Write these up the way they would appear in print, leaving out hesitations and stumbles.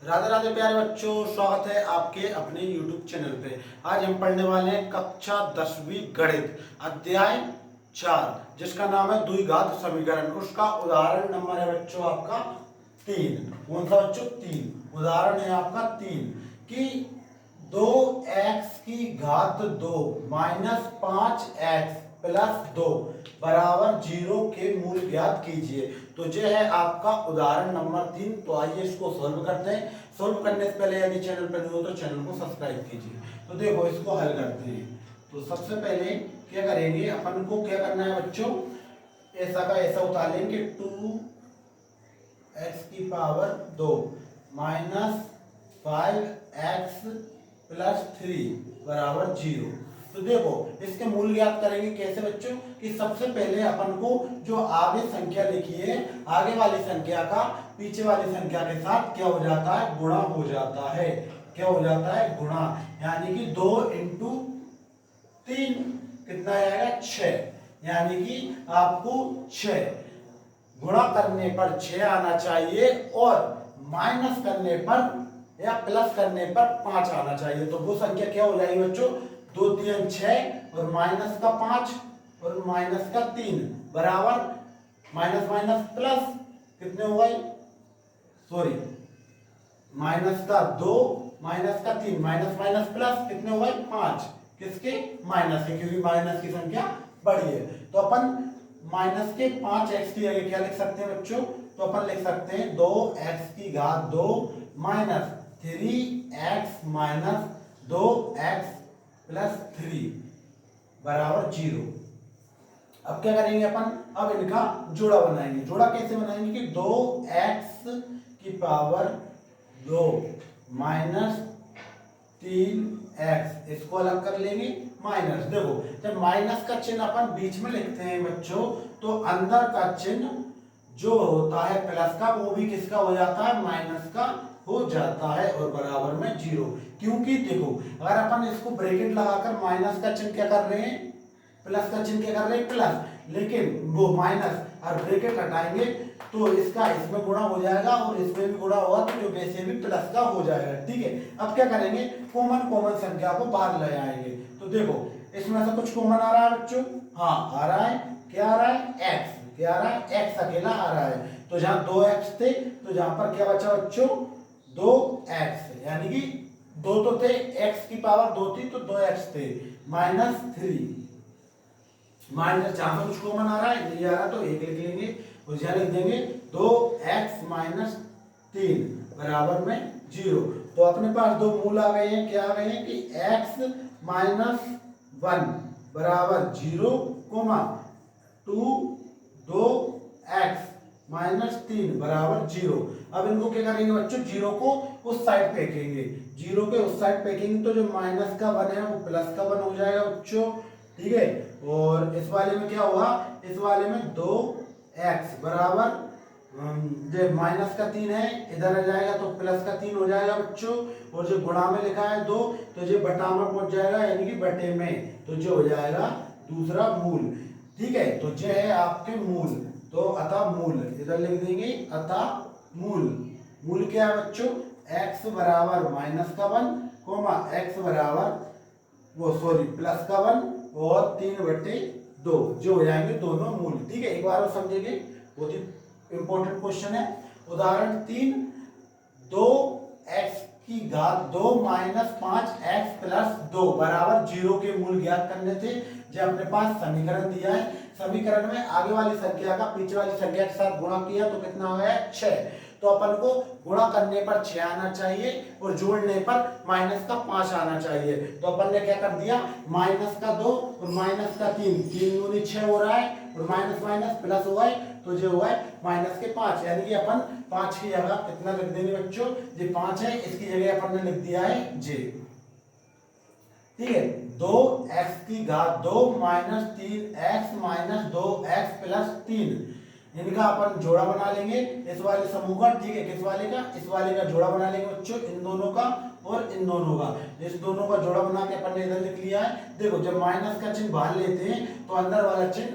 राधे राधे प्यारे बच्चों, स्वागत है आपके अपने YouTube चैनल पे। आज हम पढ़ने वाले हैं कक्षा 10वीं गणित अध्याय 4, जिसका नाम है द्विघात समीकरण। उसका उदाहरण नंबर है बच्चों आपका 3। कौन सा बच्चों? 3। उदाहरण है आपका 3 कि 2x की घात 2 माइनस 5x प्लस 2 बराबर 0 के मूल ज्ञात कीजिए। तो जो है आपका उदाहरण नंबर 3। तो आइए इसको सॉल्व करते हैं। सॉल्व करने से पहले यदि चैनल पर नहीं हो तो चैनल को सब्सक्राइब कीजिए। तो देखो इसको हल करते हैं। तो सबसे पहले क्या करेंगे, अपन को क्या करना है बच्चों, ऐसा का ऐसा उतार लेंगे। 2x की पावर 2 माइनस 5x प्लस 3 बराबर 0। तो देखो इसके मूल ज्ञात करेंगे कैसे बच्चों, कि सबसे पहले अपन को जो आगे संख्या लिखी है, आगे वाली संख्या का पीछे वाली संख्या के साथ क्या हो जाता है, गुणा हो जाता है। क्या हो जाता है? गुणा। यानी कि 2 इंटू 3 कितना आएगा? 6। यानी कि आपको 6 गुणा करने पर 6 आना चाहिए और माइनस करने पर या प्लस करने पर 5 आना चाहिए। तो वो संख्या क्या हो जाएगी बच्चों? 2 3 6 और माइनस का 5 और माइनस का 3 बराबर माइनस माइनस प्लस कितने हो गए? सॉरी, माइनस का 2 माइनस का 3 माइनस माइनस प्लस कितने हो गए? 5। किसके? माइनस के, क्योंकि माइनस की संख्या बड़ी है। तो अपन माइनस के 5x की जगह क्या लिख सकते हैं बच्चों? तो अपन लिख सकते हैं 2x की घात 2 minus 3x minus 2x plus 3 बराबर 0। अब क्या करेंगे अपन? अब इनका जोड़ा बनाएंगे। जोड़ा कैसे बनाएंगे कि 2x की पावर 2 माइनस 3x, इसको अलग कर लेंगे। माइनस, देखो जब माइनस का चिन्ह अपन बीच में लिखते हैं बच्चों, तो अंदर का चिन्ह जो होता है प्लस का, वो भी किसका हो जाता है? माइनस का हो जाता है और बराबर में 0। क्योंकि देखो अगर अपन इसको ब्रैकेट लगाकर माइनस का चिन्ह क्या कर रहे हैं, प्लस का चिन्ह क्या कर रहे हैं? प्लस, लेकिन वो माइनस और ब्रैकेट हटाएंगे तो इसका इसमें गुणा हो जाएगा और इसमें भी गुणा होगा, तो जो वैसे भी प्लस का हो जाएगा। ठीक है, अब क्या करेंगे? कॉमन संख्या को बाहर ले आएंगे। तो देखो इसमें से कुछ कॉमन आ रहा है बच्चों। हाँ आ रहा है। क्या आ रहा है? x। क्या आ रहा है? x अकेला आ रहा है। तो जहां 2x थे तो जहां पर क्या बचा बच्चों? 2x। यानी कि 2 तो थे, x की पावर 2 थी तो 2x थे, माइनस 3 माइनस, जहां पर कुछ कॉमन आ रहा है, ये आ रहा तो 1 लिख लेंगे और यहां लिख देंगे 2x माइनस 3 बराबर में 0। तो अपने पास दो मूल आ गए हैं। क्या आ गए हैं कि x माइनस 1 बराबर 0 कोमा 2x माइनस 3 बराबर 0। अब इनको क्या करेंगे बच्चों? 0 को उस साइड फेंकेंगे। 0 के उस साइड फेंकेंगे तो जो माइनस का 1 है वो प्लस का 1 हो जाएगा बच्चों। ठीक है, और इस वाले में क्या होगा? इस वाले में 2x बराबर जो माइनस का 3 है इधर आ जाएगा तो प्लस का 3 हो जाएगा बच्चों। और जो गुणा में लिखा है 2 तो जो बटा में पहुंच जाएगा, यानी कि बटे में, तो जो हो जाएगा दूसरा मूल। ठीक है, तो जो है आपके मूल। तो अतः मूल इधर लिख देंगे, अतः मूल। मूल क्या है बच्चों? x बराबर माइनस का 1 कोमा x बराबर वो सॉरी प्लस का 1 और 3/2 जो हो जाएंगे दोनों मूल। ठीक है, एक बार और समझेंगे, बहुत ही इंपॉर्टेंट क्वेश्चन है। उदाहरण 3, 2x की घात 2 माइनस 5x प्लस 2 बराबर 0 के मूल ज्ञात करने थे। जो अपने पास समीकरण दिया है, समीकरण में आगे वाली संख्या का पीछे वाली संख्या के साथ गुणा किया तो कितना हो गया? 6। तो अपन को गुणा करने पर 6 आना चाहिए और जोड़ने पर माइनस का 5 आना चाहिए। तो अपन ने क्या कर दिया? माइनस का 2 और माइनस का 3, 3 दूनी 6 हो रहा है और माइनस माइनस प्लस हुआ है तो जो हुआ है माइनस के 5। यानी कि अपन 5 की जगह कितना लिख देंगे बच्चों? जो 5 है इसकी जगह अपन ने लिख दिया है j। ठीक है, 2x की घात 2 minus 3x minus 2x plus 3, इनका अपन जोड़ा बना लेंगे इस वाले समूह का। ठीक है, किस वाले का? इस वाले का जोड़ा बना लेंगे बच्चों, इन दोनों का और इन दोनों का। इस दोनों का जोड़ा बना के अपन ने इधर लिख लिया है। देखो जब माइनस का चिन्ह बाहर लेते हैं तो अंदर वाला चिन्ह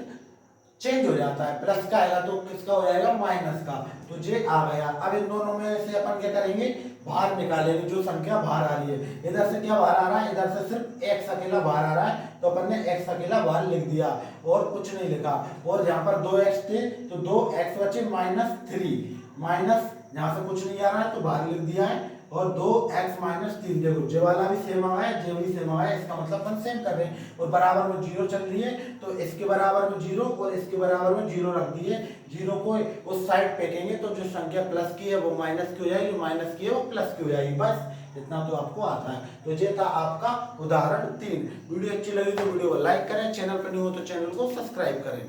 चेंज हो जाता है, प्लस का आएगा तो किसका हो जाएगा, माइनस का। तो जे आ गया। अब इन दोनों में से अपन क्या करेंगे, बाहर निकालेंगे जो संख्या बाहर आ रही है। इधर से क्या बाहर आ रहा है, इधर से सिर्फ x अकेला बाहर आ रहा है, तो अपन ने x अकेला बाहर लिख दिया और कुछ नहीं लिखा। और यहाँ पर 2x थे तो 2x बचे -3, माइनस यहाँ से कुछ नहीं आ रहा है तो बाहर लिख दिया है, और 2x -3। देखो जे वाला भी सेम आया है, जे भी सेम आया है, इसका मतलब अपन सेम कर रहे हैं। और बराबर में 0 चल रही है तो इसके बराबर में 0 और इसके बराबर में 0 रख दिए। 0 को उस साइड फेंकेंगे तो जो संख्या प्लस की है वो माइनस की हो जाएगी, जो माइनस की है वो प्लस की हो जाएगी। बस इतना तो आपको आता है। तो ये था आपका उदाहरण 3। वीडियो अच्छी लगी तो वीडियो को लाइक करें, चैनल पर न्यू हो तो चैनल को सब्सक्राइब करें।